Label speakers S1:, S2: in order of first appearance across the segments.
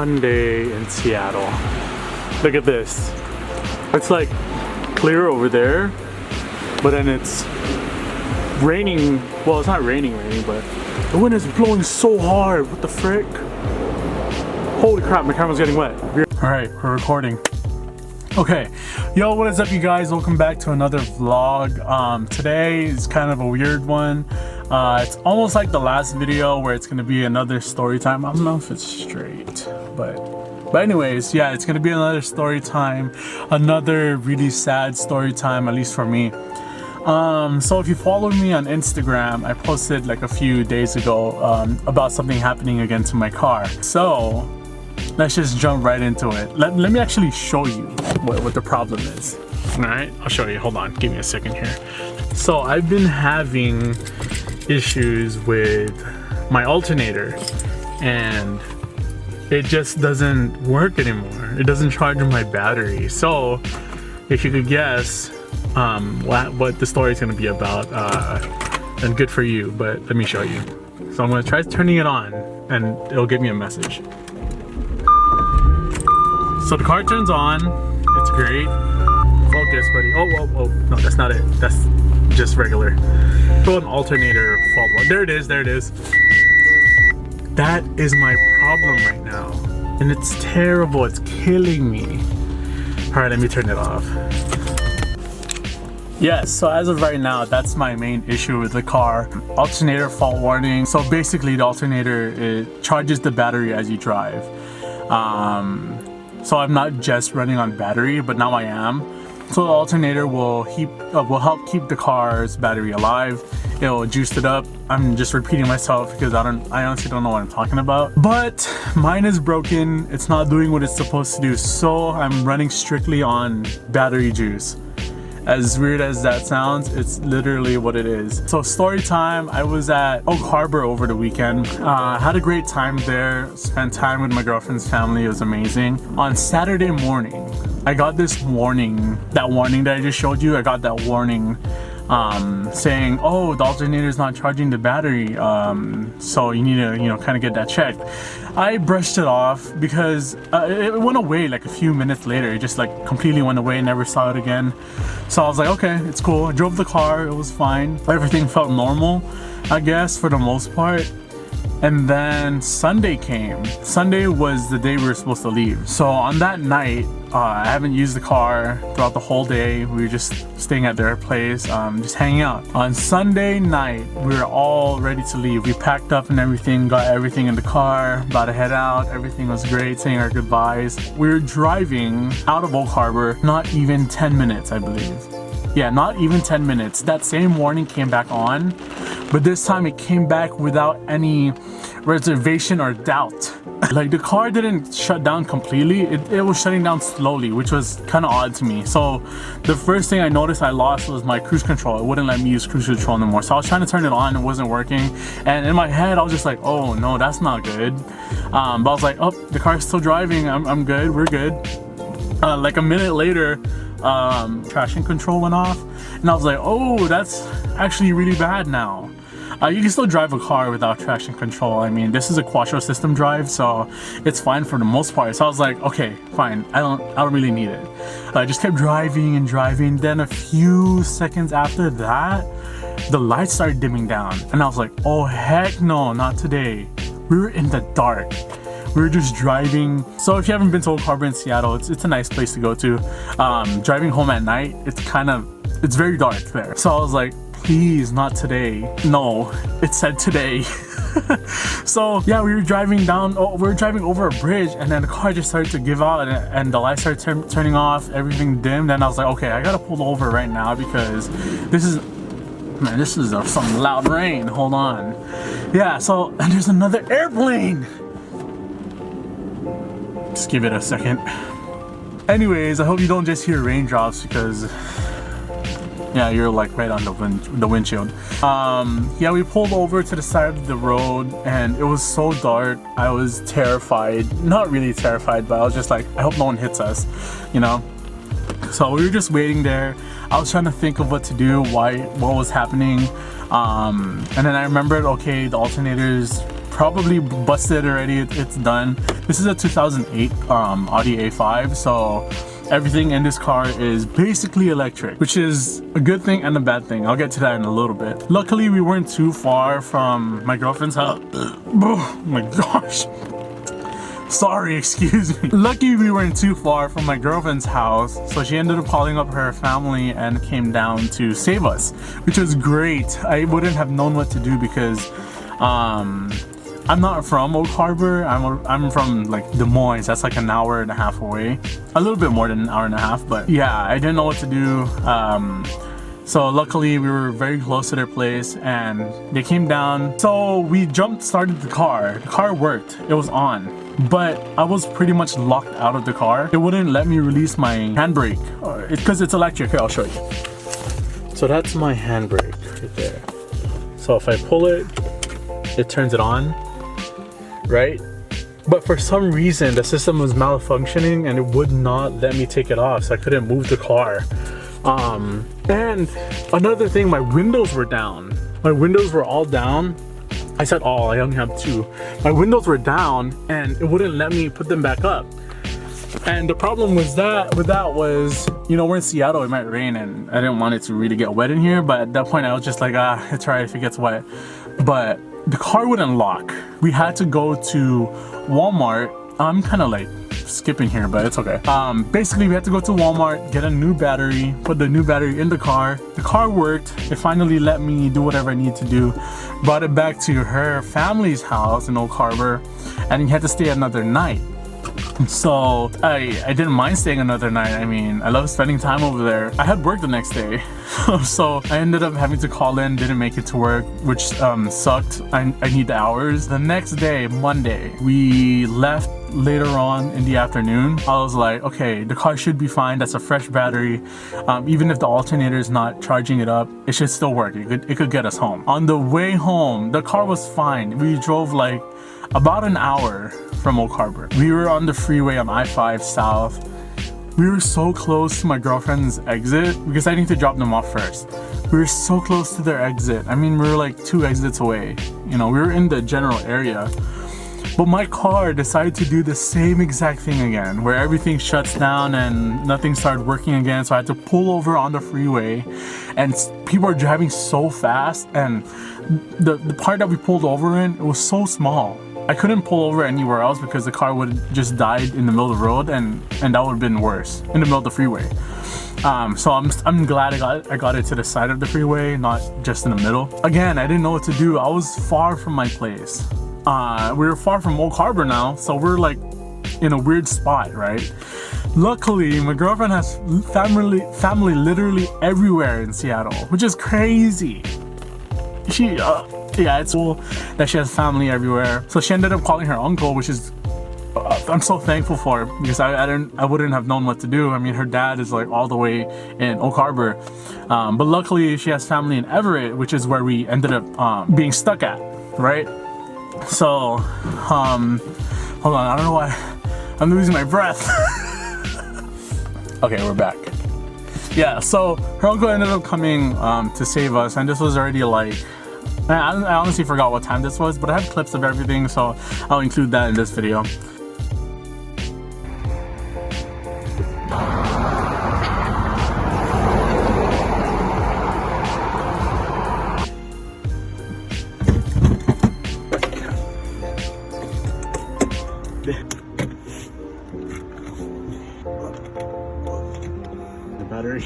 S1: Sunday in Seattle. Look at this. It's like clear over there, but then it's raining. Well, it's not raining, but the wind is blowing so hard. What the frick? Holy crap, my camera's getting wet. Alright, we're recording. Okay, yo, what is up, you guys? Welcome back to another vlog. Today is kind of a weird one. It's almost like the last video where it's gonna be another story time. I don't know if it's straight, but anyways, yeah, it's gonna be another story time, another really sad story time, at least for me. So if you follow me on Instagram, I posted like a few days ago about something happening again to my car. So let's just jump right into it. Let me actually show you what the problem is. All right, I'll show you. Hold on, give me a second here. So I've been having issues with my alternator and it just doesn't work anymore. It doesn't charge my battery. So if you could guess what the story is going to be about, then good for you, but let me show you. So I'm going to try turning it on and it'll give me a message. So the car turns on, it's great. Focus, buddy. Oh, no, that's not it. That's just regular. Throw an alternator fault. There it is. That is my problem right now. And it's terrible, it's killing me. All right, let me turn it off. Yes, so as of right now, that's my main issue with the car. Alternator fault warning. So basically the alternator, it charges the battery as you drive. So I'm not just running on battery, but now I am. So the alternator will help keep the car's battery alive. It'll juice it up. I'm just repeating myself because I honestly don't know what I'm talking about. But mine is broken. It's not doing what it's supposed to do. So I'm running strictly on battery juice. As weird as that sounds, it's literally what it is. So story time, I was at Oak Harbor over the weekend. Had a great time there, spent time with my girlfriend's family, it was amazing. On Saturday morning, I got this warning, that warning that I just showed you, I got that warning saying, oh, the alternator is not charging the battery, so you need to, kind of get that checked. I brushed it off because it went away like a few minutes later. It just like completely went away, never saw it again. So I was like, okay, it's cool. I drove the car, it was fine. Everything felt normal, I guess, for the most part. And then Sunday came. Sunday was the day we were supposed to leave. So on that night, I haven't used the car throughout the whole day. We were just staying at their place, just hanging out. On Sunday night, we were all ready to leave. We packed up and everything, got everything in the car, about to head out. Everything was great, saying our goodbyes. We were driving out of Oak Harbor, not even 10 minutes, I believe. Yeah, not even 10 minutes. That same warning came back on, but this time it came back without any reservation or doubt. Like the car didn't shut down completely, it was shutting down slowly, which was kind of odd to me. So the first thing I noticed I lost was my cruise control. It wouldn't let me use cruise control anymore. So I was trying to turn it on, it wasn't working. And in my head, I was just like, oh no, that's not good. But I was like, oh, the car's still driving, I'm good, we're good. Like a minute later, traction control went off. And I was like, oh, that's actually really bad now. You can still drive a car without traction control. I mean, this is a quattro system drive, so it's fine for the most part. So I was like, okay, fine. I don't really need it. I just kept driving and driving. Then a few seconds after that, the lights started dimming down, and I was like, oh heck no, not today. We were in the dark. We were just driving. So if you haven't been to Oak Harbor in Seattle, it's a nice place to go to. Driving home at night, it's very dark there. So I was like, please, not today. No, it said today. So yeah, we were driving over a bridge, and then the car just started to give out, and the lights started turning off, everything dimmed, and I was like, okay, I gotta pull over right now because this is some loud rain. Hold on. Yeah, so, and there's another airplane. Just give it a second. Anyways, I hope you don't just hear raindrops because yeah, you're like right on the windshield. Yeah, we pulled over to the side of the road and it was so dark. I was terrified. Not really terrified, but I was just like, I hope no one hits us, So we were just waiting there. I was trying to think of what to do, what was happening. And then I remembered, okay, the alternator's probably busted already. It's done. This is a 2008 Audi A5, so everything in this car is basically electric, which is a good thing and a bad thing. I'll get to that in a little bit. Luckily, we weren't too far from my girlfriend's house. Oh my gosh. Sorry, excuse me. Lucky we weren't too far from my girlfriend's house, so she ended up calling up her family and came down to save us, which was great. I wouldn't have known what to do because I'm not from Oak Harbor. I'm from like Des Moines. That's like an hour and a half away. A little bit more than an hour and a half, but yeah, I didn't know what to do. So luckily we were very close to their place and they came down. So we started the car. The car worked, it was on, but I was pretty much locked out of the car. It wouldn't let me release my handbrake because it's electric. Here, I'll show you. So that's my handbrake right there. So if I pull it, it turns it on, right? But for some reason the system was malfunctioning and it would not let me take it off, so I couldn't move the car. And another thing, my windows were down. My windows were all down. I said all, I only have two. My windows were down and it wouldn't let me put them back up. And the problem was with that was, you know, we're in Seattle, it might rain and I didn't want it to really get wet in here, but at that point I was just like, it's alright if it gets wet. But the car wouldn't lock. We had to go to Walmart. I'm kind of like skipping here, but it's okay. Basically we had to go to Walmart, get a new battery, put the new battery in the car. The car worked. It finally let me do whatever I need to do. Brought it back to her family's house in Oak Harbor, and you had to stay another night. So I didn't mind staying another night. I mean, I love spending time over there. I had work the next day. So I ended up having to call in, didn't make it to work, which sucked. I need the hours. The next day, Monday, we left later on in the afternoon. I was like, okay, the car should be fine. That's a fresh battery. Even if the alternator is not charging it up, it should still work. It could get us home. On the way home, the car was fine. We drove like about an hour from Oak Harbor. We were on the freeway on I-5 South. We were so close to my girlfriend's exit because I need to drop them off first. We were so close to their exit. I mean, we were like 2 exits away. You know, we were in the general area. But my car decided to do the same exact thing again, where everything shuts down and nothing started working again. So I had to pull over on the freeway and people are driving so fast, and the part that we pulled over in, it was so small. I couldn't pull over anywhere else because the car would have just died in the middle of the road, and that would have been worse, in the middle of the freeway. So I'm glad I got it to the side of the freeway, not just in the middle. Again, I didn't know what to do. I was far from my place. We were far from Oak Harbor now, so we're like in a weird spot, right? Luckily, my girlfriend has family literally everywhere in Seattle, which is crazy. Yeah, it's cool that she has family everywhere. So she ended up calling her uncle, which is I'm so thankful for, because I wouldn't have known what to do. I mean, her dad is like all the way in Oak Harbor, but luckily she has family in Everett, which is where we ended up being stuck at, right? So hold on, I don't know why I'm losing my breath. Okay, we're back. Yeah, so her uncle ended up coming to save us, and this was already like, I honestly forgot what time this was, but I have clips of everything, so I'll include that in this video. The battery.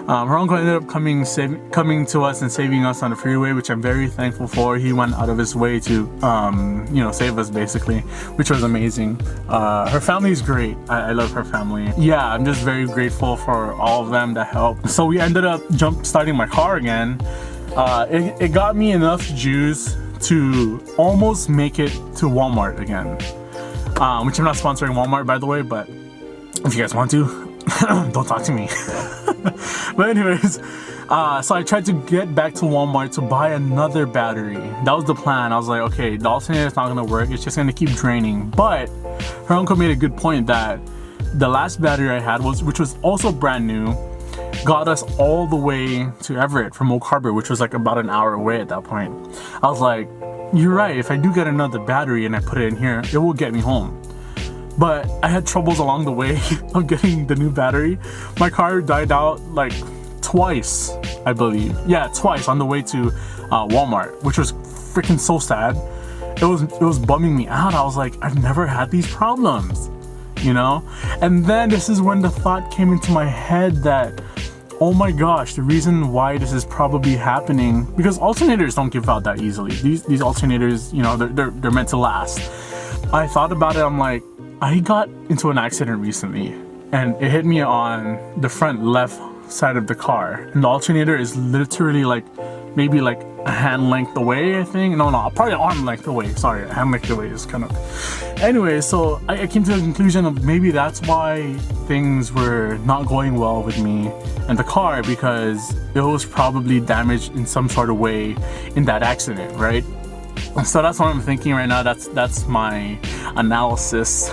S1: Her uncle ended up coming to us and saving us on the freeway, which I'm very thankful for. He went out of his way to, you know, save us basically, which was amazing. Her family is great. I love her family. Yeah, I'm just very grateful for all of them that helped. So we ended up starting my car again. It got me enough juice to almost make it to Walmart again, which I'm not sponsoring Walmart, by the way, but if you guys want to, don't talk to me. But anyways, so I tried to get back to Walmart to buy another battery. That was the plan. I was like, okay, the alternator is not gonna work, it's just gonna keep draining. But her uncle made a good point that the last battery I had, which was also brand new, got us all the way to Everett from Oak Harbor, which was like about an hour away at that point. I was like, you're right, if I do get another battery and I put it in here, it will get me home. But I had troubles along the way of getting the new battery. My car died out like twice, I believe. Yeah, twice on the way to Walmart, which was freaking so sad. It was bumming me out. I was like, I've never had these problems, you know? And then this is when the thought came into my head that, oh my gosh, the reason why this is probably happening, because alternators don't give out that easily. These alternators, you know, they're meant to last. I thought about it, I'm like, I got into an accident recently and it hit me on the front left side of the car, and the alternator is literally like maybe like a hand length away, I think. No, probably an arm length away. Sorry, a hand length away is kind of... Anyway, so I came to the conclusion of maybe that's why things were not going well with me and the car, because it was probably damaged in some sort of way in that accident, right? So that's what I'm thinking right now. That's my analysis.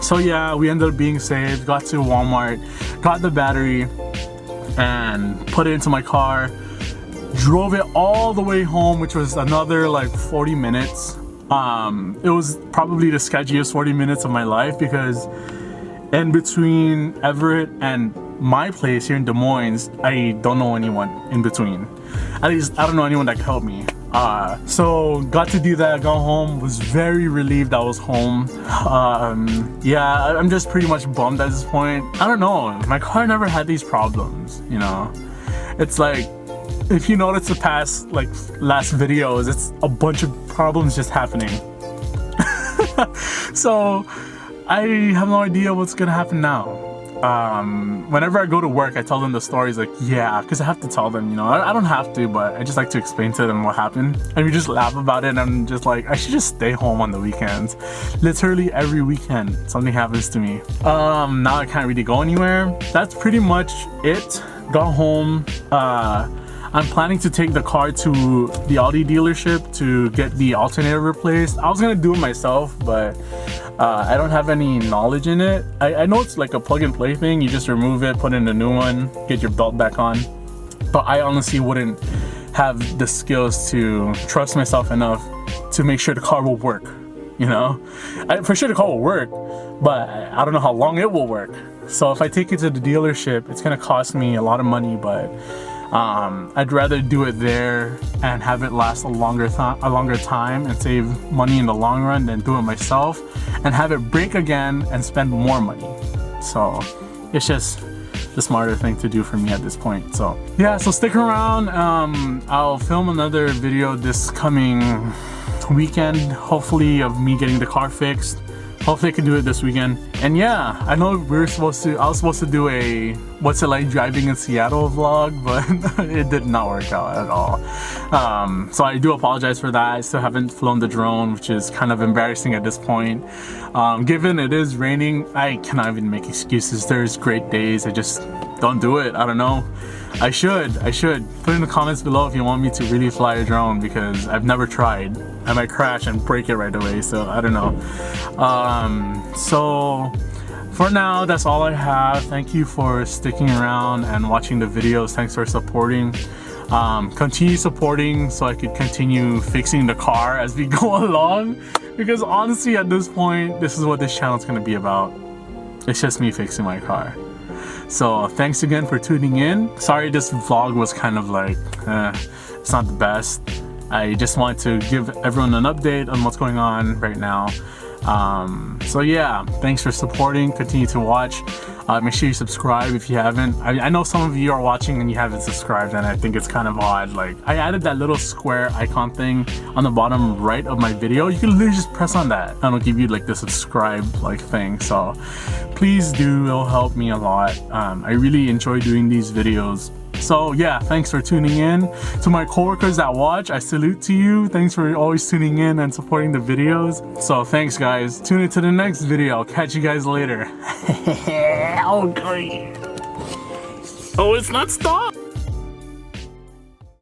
S1: So yeah, we ended up being saved, got to Walmart, got the battery and put it into my car, drove it all the way home, which was another like 40 minutes. It was probably the sketchiest 40 minutes of my life, because in between Everett and my place here in Des Moines, I don't know anyone in between. At least I don't know anyone that can help me. So got to do that, got home, was very relieved I was home. Yeah, I'm just pretty much bummed at this point. I don't know, my car never had these problems, you know? It's like, if you notice the past, like, last videos, it's a bunch of problems just happening. So, I have no idea what's gonna happen now. Whenever I go to work, I tell them the stories, like, yeah, because I have to tell them, you know, I don't have to, but I just like to explain to them what happened, and we just laugh about it, and I'm just like, I should just stay home on the weekends. Literally every weekend something happens to me. Now I can't really go anywhere. That's pretty much it. Got home. I'm planning to take the car to the Audi dealership to get the alternator replaced. I was gonna do it myself, but I don't have any knowledge in it. I know it's like a plug and play thing. You just remove it, put in a new one, get your belt back on. But I honestly wouldn't have the skills to trust myself enough to make sure the car will work, you know? For sure the car will work, but I don't know how long it will work. So if I take it to the dealership, it's gonna cost me a lot of money, but I'd rather do it there and have it last a longer time and save money in the long run than do it myself and have it break again and spend more money. So it's just the smarter thing to do for me at this point. So yeah, so stick around. I'll film another video this coming weekend, hopefully, of me getting the car fixed. Hopefully I can do it this weekend. And yeah, I know I was supposed to do a what's it like driving in Seattle vlog, but it did not work out at all. So I do apologize for that. I still haven't flown the drone, which is kind of embarrassing at this point. Given it is raining, I cannot even make excuses. There's great days, I just don't do it. I don't know. I should. Put in the comments below if you want me to really fly a drone, because I've never tried. I might crash and break it right away, so I don't know. So for now, that's all I have. Thank you for sticking around and watching the videos. Thanks for supporting. Continue supporting so I could continue fixing the car as we go along, because honestly at this point, this is what this channel is going to be about. It's just me fixing my car. So thanks again for tuning in. Sorry this vlog was kind of like, it's not the best. I just wanted to give everyone an update on what's going on right now. So yeah, thanks for supporting. Continue to watch. Make sure you subscribe if you haven't. I know some of you are watching and you haven't subscribed, and I think it's kind of odd. Like, I added that little square icon thing on the bottom right of my video. You can literally just press on that and it'll give you like the subscribe like thing. So please do, it'll help me a lot. I really enjoy doing these videos. So yeah, thanks for tuning in. To my coworkers that watch, I salute to you. Thanks for always tuning in and supporting the videos. So thanks guys. Tune into the next video. I'll catch you guys later. Oh, great. Oh, it's not stopped.